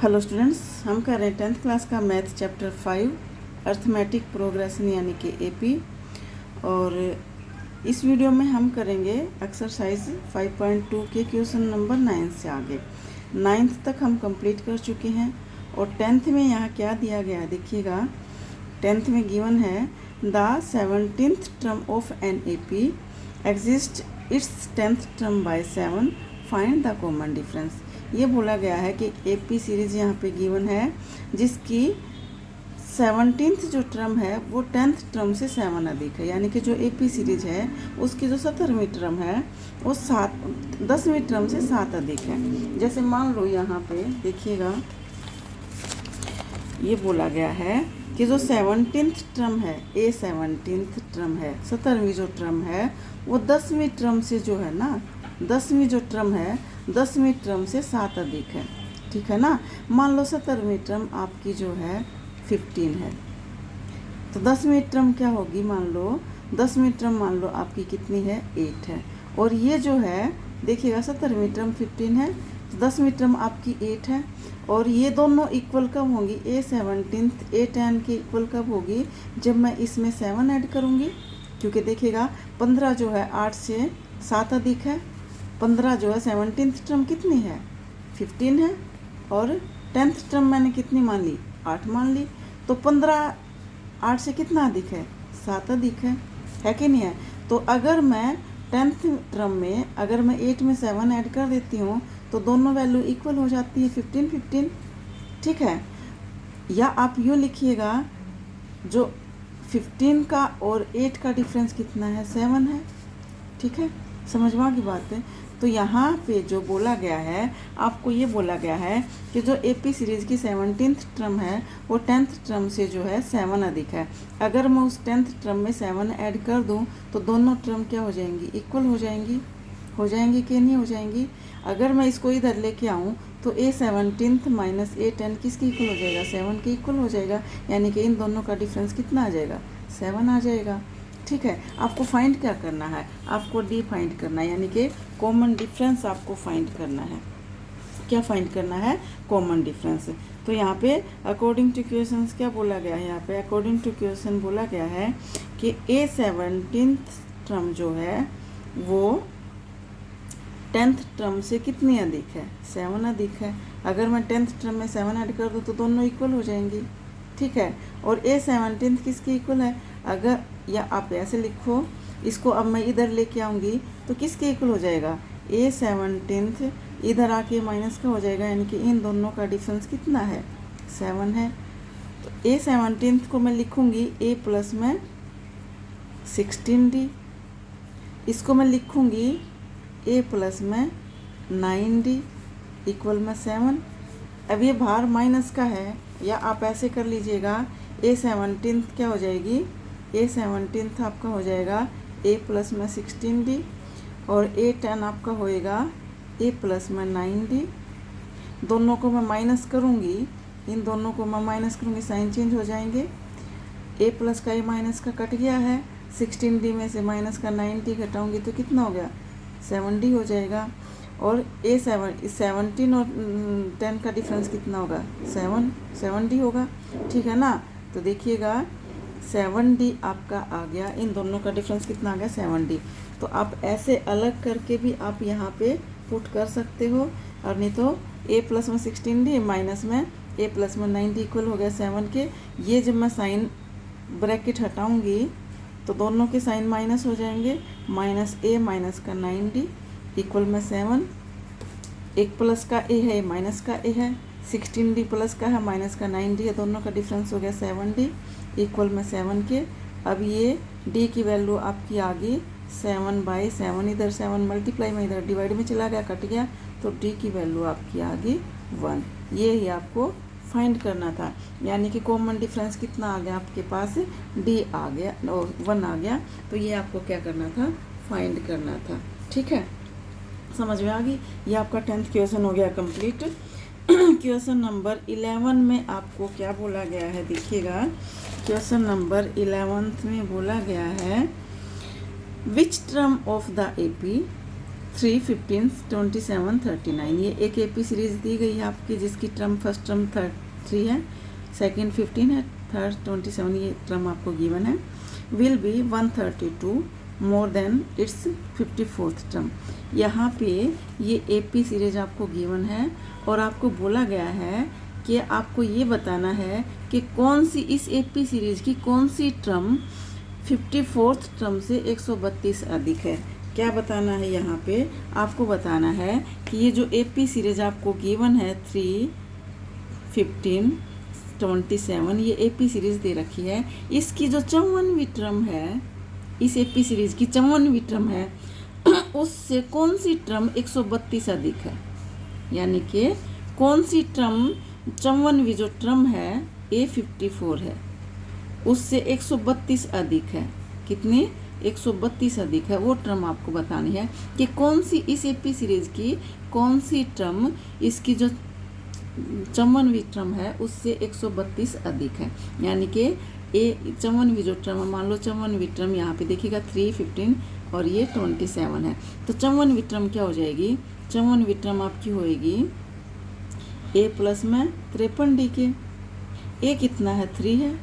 Hello students, हम कर रहे हैं 10th क्लास का मैथ चैप्टर 5 अर्थमेटिक प्रोग्रेशन यानी कि एपी। और इस वीडियो में हम करेंगे एक्सरसाइज 5.2 के क्वेश्चन नंबर 9 से आगे। 9th तक हम कंप्लीट कर चुके हैं और 10th में यहाँ क्या दिया गया है देखिएगा। 10th में गिवन है the 17th term of an AP exist it's 10th term by 7, find the common difference. ये बोला गया है कि एपी सीरीज यहाँ पे गिवन है जिसकी 17th जो टर्म है वो 10th टर्म से 7 अधिक है, यानी कि जो एपी सीरीज है उसकी जो 17वीं टर्म है वो 10वीं टर्म से 7 अधिक है। जैसे मान लो यहाँ पे देखिएगा, ये बोला गया है कि जो 17th टर्म है, 17th टर्म है, 17वीं जो टर्म है वो 10वीं टर्म से जो है ना, 10वीं जो टर्म है 10वीं टर्म से 7 अधिक है। ठीक है ना। मान लो 17वीं टर्म आपकी जो है 15 है, तो 10वीं टर्म क्या होगी, मान लो 10वीं टर्म मान लो आपकी कितनी है, 8 है। और ये जो है देखिएगा 17वीं टर्म 15 है, तो 10वीं टर्म आपकी 8 है। और ये दोनों इक्वल कब होंगी, A17 A10 के इक्वल कब होगी, जब मैं इसमें 7 ऐड करूँगी। क्योंकि देखिएगा 15 जो है 8 से 7 अधिक है, 15 जो है 17th टर्म कितनी है, 15 है, और 10th टर्म मैंने कितनी मान ली, 8 मान ली। तो 15 8 से कितना अधिक है, 7 अधिक है कि नहीं है। तो अगर मैं 10th टर्म में अगर मैं 8 में 7 ऐड कर देती हूँ तो दोनों वैल्यू इक्वल हो जाती है, 15 15। ठीक है। या आप यूँ लिखिएगा, जो 15 का और 8 का डिफरेंस कितना है, 7 है। ठीक है, समझवा की बात है। तो यहाँ पे जो बोला गया है, आपको ये बोला गया है कि जो एपी सीरीज़ की 17th टर्म है वो 10th टर्म से जो है 7 अधिक है। अगर मैं उस 10th टर्म में 7 ऐड कर दूँ तो दोनों टर्म क्या हो जाएंगी, इक्वल हो जाएंगी कि नहीं हो जाएंगी। अगर मैं इसको इधर लेके आऊँ तो A17 माइनस A10 किसकी इक्वल हो जाएगा, 7 के इक्वल हो जाएगा। यानी कि इन दोनों का डिफरेंस कितना आ जाएगा, 7 आ जाएगा। ठीक है। आपको फाइंड क्या करना है, आपको डी फाइंड करना है, यानी कि कॉमन डिफरेंस आपको फाइंड करना है। क्या फाइंड करना है, कॉमन डिफरेंस। तो यहाँ पे अकॉर्डिंग टू क्वेश्चन क्या बोला गया है, यहाँ पे अकॉर्डिंग टू क्वेश्चन बोला गया है कि A17 टर्म जो है वो 10th टर्म से कितनी अधिक है, 7 अधिक है। अगर मैं 10th टर्म में 7 ऐड कर दूँ तो दोनों इक्वल हो जाएंगी। ठीक है। और A17 किसके इक्वल है, अगर या आप ऐसे लिखो, इसको अब मैं इधर लेके आऊँगी तो किसके इक्वल हो जाएगा, A17 इधर आके माइनस का हो जाएगा, यानी कि इन दोनों का डिफरेंस कितना है, 7 है। तो A17 को मैं लिखूँगी A प्लस में 16D, इसको मैं लिखूँगी A प्लस में 9D इक्वल में 7। अब ये बाहर माइनस का है, या आप ऐसे कर लीजिएगा, A17 क्या हो जाएगी, A17 आपका हो जाएगा A प्लस में 16D, और A10 आपका होएगा A प्लस में 9D। दोनों को मैं माइनस करूँगी, इन दोनों को मैं माइनस करूँगी, साइन चेंज हो जाएंगे। A प्लस का A माइनस का कट गया है, 16D में से माइनस का 9D घटाऊँगी तो कितना हो गया, 7D हो जाएगा। और A17 और 10 का डिफरेंस कितना होगा, 7D होगा। ठीक है ना। तो देखिएगा 7D आपका आ गया, इन दोनों का डिफरेंस कितना आ गया, 7D। तो आप ऐसे अलग करके भी आप यहाँ पे पुट कर सकते हो, और नहीं तो A प्लस में 16D माइनस में A प्लस में 9D इक्वल हो गया 7 के। ये जब मैं साइन ब्रैकेट हटाऊँगी तो दोनों के साइन माइनस हो जाएंगे, माइनस A माइनस का 9D इक्वल में 7। एक प्लस का A है, माइनस का A है, 16D प्लस का है, माइनस का 9D है, दोनों का डिफरेंस हो गया 7D इक्वल में 7 के। अब ये D की वैल्यू आपकी आ गई 7/7, इधर 7 मल्टीप्लाई में इधर डिवाइड में चला गया, कट गया, तो D की वैल्यू आपकी आ गई 1। ये ही आपको फाइंड करना था, यानी कि कॉमन डिफरेंस कितना आ गया आपके पास, D आ गया और 1 आ गया। तो ये आपको क्या करना था, फाइंड करना था। ठीक है, समझ में आ गई। ये आपका 10th क्वेश्चन हो गया कंप्लीट। क्वेश्चन नंबर 11 में आपको क्या बोला गया है देखिएगा। क्वेश्चन नंबर 11 में बोला गया है which term of the AP 3, 15, 27, 39। ये एक AP सीरीज दी गई है आपकी, जिसकी टर्म फर्स्ट टर्म 3 है, सेकेंड 15 है, थर्ड 27, ये टर्म आपको गिवन है। Will be 132 more than it's 54th term. यहाँ पे ये AP सीरीज आपको गिवन है और आपको बोला गया है कि आपको ये बताना है कि कौन सी इस AP सीरीज की कौन सी टर्म 54th टर्म से 132 अधिक है। क्या बताना है यहाँ पे? आपको बताना है कि ये जो AP सीरीज आपको गिवन है 3, 15, 27, ये AP सीरीज दे रखी है, इसकी जो 54वीं टर्म है, इस AP सीरीज की 54वीं टर्म है, उससे कौन सी टर्म 132 अधिक है। यानी कि कौन सी टर्म 54वीं जो टर्म है A54 है, उससे 132 अधिक है। कितनी? 132 अधिक है। वो टर्म आपको बतानी है कि कौन सी इस AP सीरीज की कौन सी टर्म इसकी जो 54वीं टर्म है उससे 132 अधिक है। यानी कि 54वीं जो टर्म, मान लो 54वीं टर्म यहाँ पे देखिएगा 3, 15 और ये 27 है, तो 54वीं टर्म क्या हो जाएगी? 54वीं टर्म आपकी होएगी A प्लस में 53 D के। A कितना है? 3 है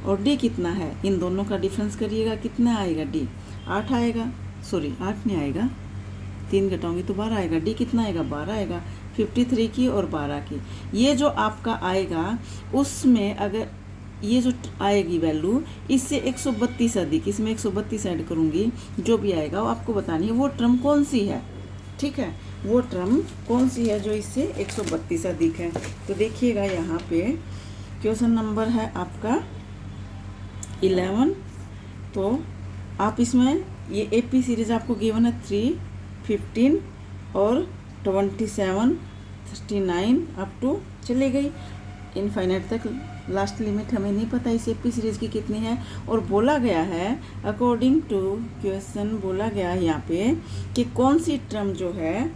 और D कितना है? इन दोनों का डिफरेंस करिएगा, कितना आएगा? D 8 आएगा, सॉरी 8 नहीं आएगा, 3 घटाऊंगी तो 12 आएगा। D कितना आएगा? 12 आएगा, 53 की और 12 की। ये जो आपका आएगा उसमें अगर ये जो आएगी वैल्यू, इससे 132 अधिक, इसमें 132 ऐड करूँगी, जो भी आएगा वो आपको बतानी है वो टर्म कौन सी है। ठीक है, वो टर्म कौन सी है जो इससे 132 अधिक है। तो देखिएगा यहाँ पे क्वेश्चन नंबर है आपका 11। तो आप इसमें ये AP सीरीज आपको गिवन है 3, 15 और 27, 39 अप टू चले गई इनफाइनाइट तक। लास्ट लिमिट हमें नहीं पता इस AP सीरीज की कितनी है। और बोला गया है अकॉर्डिंग टू क्वेश्चन, बोला गया है यहाँ पे कि कौन सी टर्म जो है,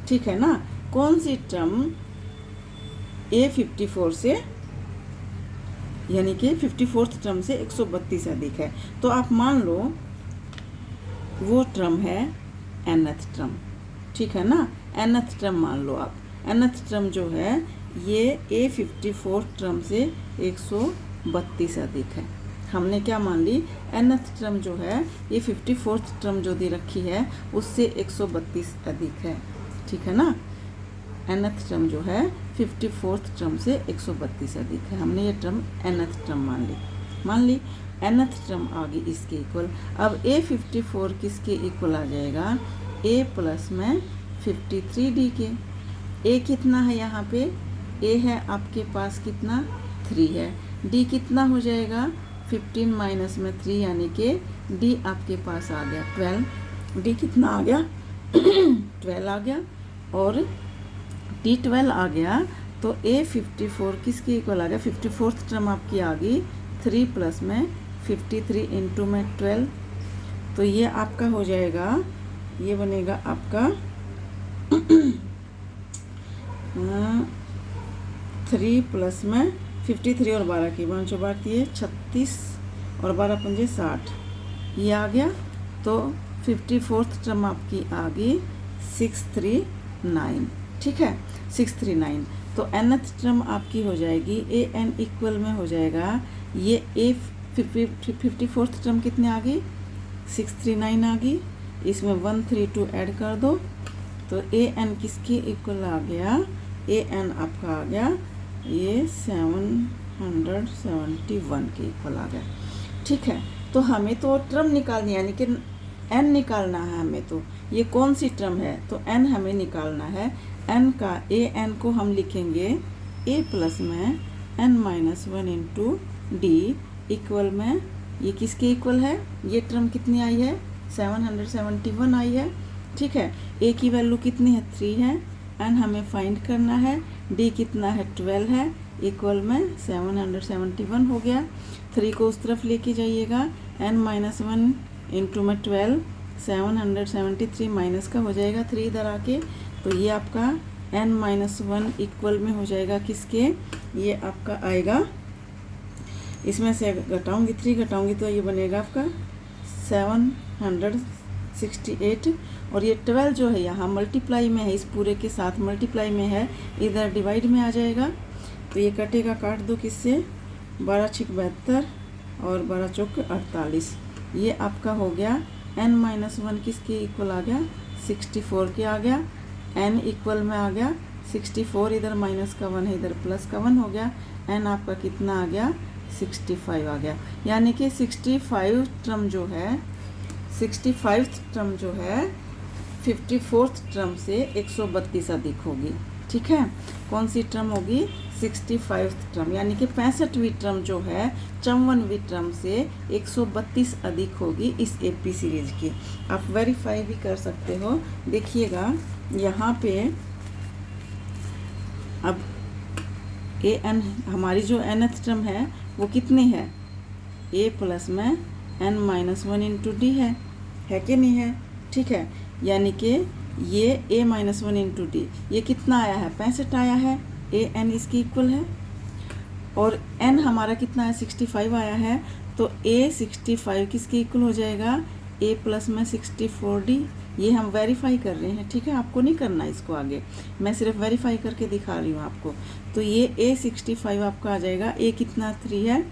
ठीक है ना, कौन सी टर्म A54 से, यानी कि 54th टर्म से 132 अधिक है। तो आप मान लो वो टर्म है nth टर्म, ठीक है ना, nth टर्म मान लो आप। nth टर्म जो है ये A54 टर्म से 132 अधिक है। हमने क्या मान ली? nth टर्म जो है ये 54th टर्म जो दे रखी है उससे 132 अधिक है, ठीक है ना। nth टर्म जो है 54th टर्म से 132 अधिक है। हमने ये टर्म nth टर्म मान ली। nth टर्म आ गई इसके इक्वल। अब A54 किसके इक्वल आ जाएगा? A प्लस में 53 D के। A कितना है यहाँ पे? A है आपके पास कितना? 3 है। D कितना हो जाएगा? 15 माइनस में 3 यानी कि D आपके पास आ गया 12। D कितना आ गया? 12 आ गया। और D 12 आ गया तो A54 किसके इक्वल आ गया? 54th टर्म आपकी आ गई 3 प्लस में 53 इंटू में 12। तो ये आपका हो जाएगा, ये बनेगा आपका 3 प्लस में 53 और 12 की 5 बात, ये 36 और 12 पंजे 60, ये आ गया। तो 54th टर्म आपकी आ गई 639, ठीक है, 639। तो nth टर्म आपकी हो जाएगी an इक्वल में हो जाएगा, ये A 54th टर्म कितने आ गई? 639 आ गई। इसमें 132 ऐड कर दो तो an किसके इक्वल आ गया? an आपका आ गया ये 771 के इक्वल आ गया, ठीक है। तो हमें तो टर्म निकालनी है, यानी कि n निकालना है हमें। तो ये कौन सी टर्म है? तो n हमें निकालना है। n का an को हम लिखेंगे a प्लस में n minus 1 into D equal में, ये किसके इक्वल है? ये टर्म कितनी आई है? 771 आई है, ठीक है। a की वैल्यू कितनी है? 3 है। n हमें फाइंड करना है। d कितना है? 12 है, इक्वल में 771 हो गया। 3 को उस तरफ लेके जाइएगा, n माइनस 1 इंटू में 12, 773 माइनस का हो जाएगा 3 इधर आके। तो ये आपका n माइनस 1 इक्वल में हो जाएगा किसके? ये आपका आएगा, इसमें से घटाऊंगी 3 घटाऊंगी तो ये बनेगा आपका 68, और ये 12 जो है यहाँ मल्टीप्लाई में है, इस पूरे के साथ मल्टीप्लाई में है, इधर डिवाइड में आ जाएगा। तो ये कटेगा, काट दो किससे, 12 छिक 72 और 12 चौक 48। ये आपका हो गया n-1 किसके इक्वल आ गया, 64 के आ गया। n इक्वल में आ गया 64, इधर माइनस का 1 है, इधर प्लस का 1 हो गया। n आपका कितना आ गया, 65 आ गया। यानी कि 65 टर्म जो है, 65 टर्म जो है 54th टर्म से 132 अधिक होगी। ठीक है, कौन सी टर्म होगी, 65 टर्म, यानी कि 65वीं टर्म जो है 54वीं टर्म से 132 अधिक होगी इस एपी सीरीज की। आप वेरीफाई भी कर सकते हो। देखिएगा यहाँ पे अब ए एन, हमारी जो nth टर्म है वो कितनी है, a प्लस में n-1 इंटू डी है कि नहीं है। ठीक है, यानी कि ये a-1 इंटू डी, ये कितना आया है, 65 आया है, an इसकी इक्वल है, और n हमारा कितना है, 65 आया है। तो a 65 किसके इक्वल हो जाएगा, a प्लस में 64d। ये हम वेरीफाई कर रहे हैं, ठीक है, आपको नहीं करना इसको आगे, मैं सिर्फ वेरीफाई करके दिखा रही हूँ आपको। तो ये a 65 आपका आ जाएगा, a कितना 3 है,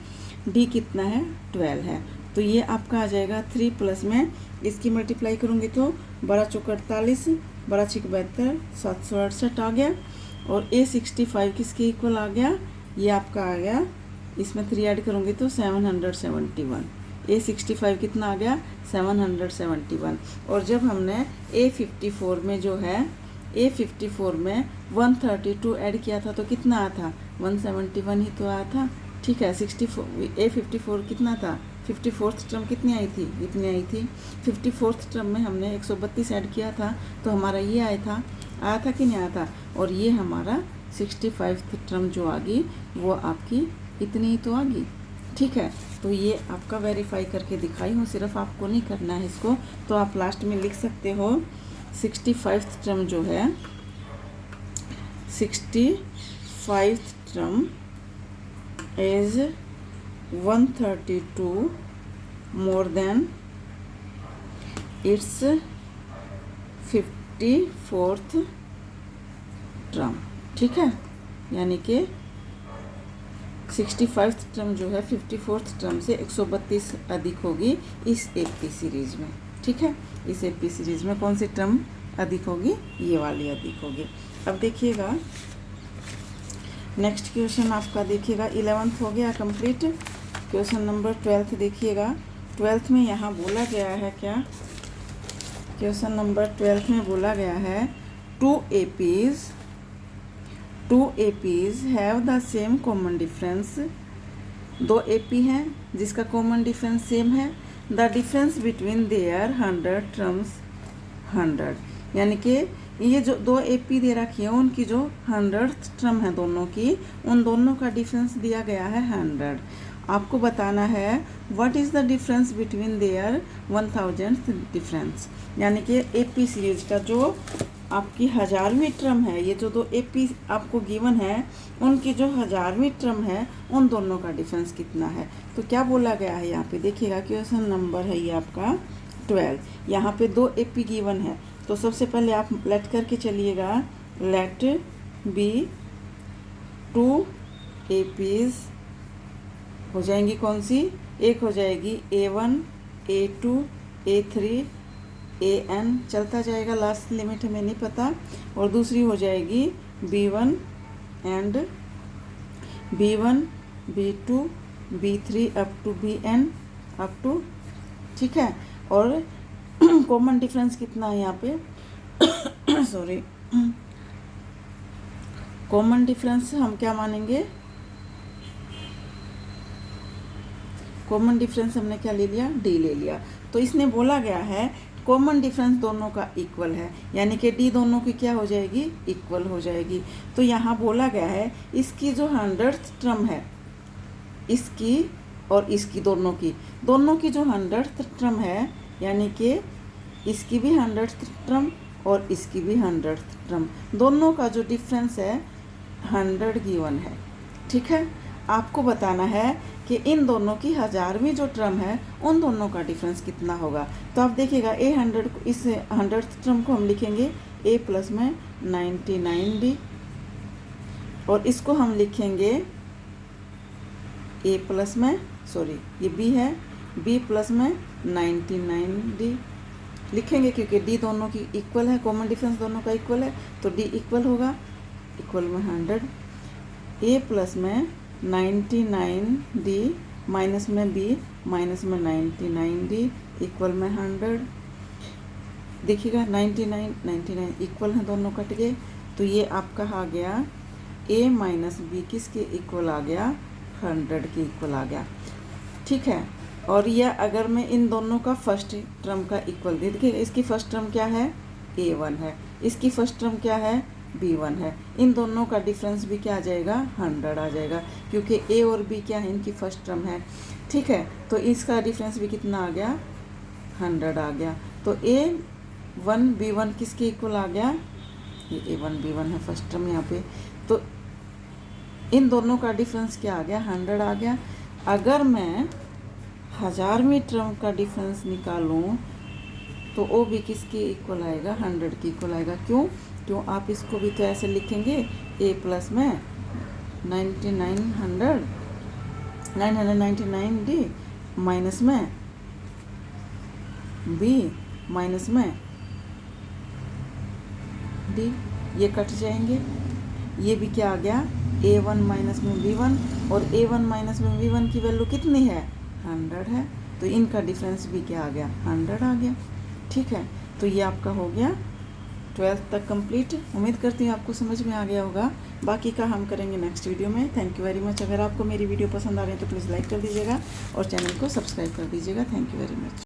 d कितना है 12 है। तो ये आपका आ जाएगा 3 प्लस में इसकी मल्टीप्लाई करूँगी तो 12 चौक 48, 12 छिक 72, 768 आ गया। और a 65 किसके इक्वल आ गया, ये आपका आ गया, इसमें 3 ऐड करूँगी तो 771। a 65 कितना आ गया, 771। और जब हमने a 54 में जो है, a 54 में 132 ऐड किया था तो कितना आया था, 171 ही तो आया था। ठीक है, 64 a 54 कितना था, 54th टर्म कितनी आई थी, इतनी आई थी। 54th टर्म में हमने 132 ऐड किया था तो हमारा ये आया था कि नहीं आया था। और ये हमारा 65th टर्म जो आ गई वो आपकी इतनी ही तो आ गई। ठीक है, तो ये आपका वेरीफाई करके दिखाई हूँ, सिर्फ आपको नहीं करना है इसको। तो आप लास्ट में लिख सकते हो 65th टर्म जो है, 65th term is 132 more than its 54th term. ठीक है, यानी कि 65th टर्म जो है 54th टर्म से 132 अधिक होगी इस एपी सीरीज में। ठीक है, इस एपी सीरीज में कौन सी टर्म अधिक होगी, ये वाली अधिक होगी। अब देखिएगा नेक्स्ट क्वेश्चन आपका, देखिएगा 11th हो गया कंप्लीट। क्वेश्चन नंबर 12th देखिएगा। 12th में यहाँ बोला गया है क्या, क्वेश्चन नंबर 12th में बोला गया है two APs have the same common difference. दो एपी हैं जिसका कॉमन डिफरेंस सेम है। The difference between their 100 terms 100, यानी कि ये जो दो एपी दे रखी है उनकी जो 100th टर्म है दोनों की, उन दोनों का डिफरेंस दिया गया है 100। आपको बताना है what is the difference between there 1000th difference, यानी कि एपी सीरीज का जो आपकी 1000वीं टर्म है, ये जो दो एपी आपको गिवन है उनकी जो 1000वीं टर्म है उन दोनों का डिफरेंस कितना है। तो क्या बोला गया है यहाँ पे, देखिएगा क्वेश्चन नंबर है ये आपका 12। यहाँ पे दो एपी गिवन है, तो सबसे पहले आप लेट करके चलिएगा, लेट बी टू एपीज हो जाएंगी कौन सी, एक हो जाएगी A1 A2 A3 AN, चलता जाएगा, लास्ट लिमिट हमें नहीं पता। और दूसरी हो जाएगी B1 and B1 B2 B3 up to BN up to. ठीक है, और कॉमन डिफरेंस कितना है यहाँ पे सॉरी, कॉमन डिफरेंस हम क्या मानेंगे, कॉमन डिफरेंस हमने क्या ले लिया, डी ले लिया। तो इसने बोला गया है कॉमन डिफरेंस दोनों का इक्वल है, यानी कि डी दोनों की क्या हो जाएगी, इक्वल हो जाएगी। तो यहाँ बोला गया है इसकी जो 100th टर्म है, इसकी और इसकी दोनों की जो 100th टर्म है, यानी कि इसकी भी 100th टर्म और इसकी भी 100th टर्म, दोनों का जो डिफरेंस है 100 गिवन है। ठीक है, आपको बताना है कि इन दोनों की हज़ारवीं जो टर्म है उन दोनों का डिफरेंस कितना होगा। तो आप देखिएगा A100 को, इस 100th टर्म को हम लिखेंगे A प्लस में 99D, और इसको हम लिखेंगे A प्लस में, सॉरी ये B है, B प्लस में 99D लिखेंगे क्योंकि D दोनों की इक्वल है, कॉमन डिफरेंस दोनों का इक्वल है, तो D इक्वल होगा, इक्वल में 100, A प्लस में 99D माइनस में B माइनस में 99D इक्वल में 100। देखिएगा 99 इक्वल हैं, दोनों कट गए, तो ये आपका आ गया A माइनस B किसके इक्वल आ गया, 100 के इक्वल आ गया। ठीक है, और यह अगर मैं इन दोनों का फर्स्ट टर्म का इक्वल दे, देखिए इसकी फर्स्ट टर्म क्या है, A1 है, इसकी फर्स्ट टर्म क्या है, B1 है, इन दोनों का डिफरेंस भी क्या आ जाएगा, 100 आ जाएगा, क्योंकि A और B क्या है, इनकी फर्स्ट टर्म है। ठीक है, तो इसका डिफरेंस भी कितना आ गया, 100 आ गया। तो A1 B1 किसके इक्वल आ गया, ये A1 B1 है फर्स्ट टर्म यहाँ पे, तो इन दोनों का डिफरेंस क्या आ गया, 100 आ गया। अगर मैं 1000वीं टर्म का डिफरेंस निकालूं तो वो भी किसके इक्वल आएगा, 100 के इक्वल आएगा। क्यों, आप इसको भी तो ऐसे लिखेंगे A प्लस में 999D माइनस में B माइनस में D, ये कट जाएंगे, ये भी क्या आ गया, A1 माइनस में B1, और A1 माइनस में B1 की वैल्यू कितनी है, 100 है, तो इनका डिफरेंस भी क्या आ गया, 100 आ गया। ठीक है, तो ये आपका हो गया 12th तक कंप्लीट। उम्मीद करती हूँ आपको समझ में आ गया होगा, बाकी का हम करेंगे नेक्स्ट वीडियो में। Thank you very much. अगर आपको मेरी वीडियो पसंद आ रही है तो प्लीज़ लाइक कर दीजिएगा और चैनल को सब्सक्राइब कर दीजिएगा। Thank you very much.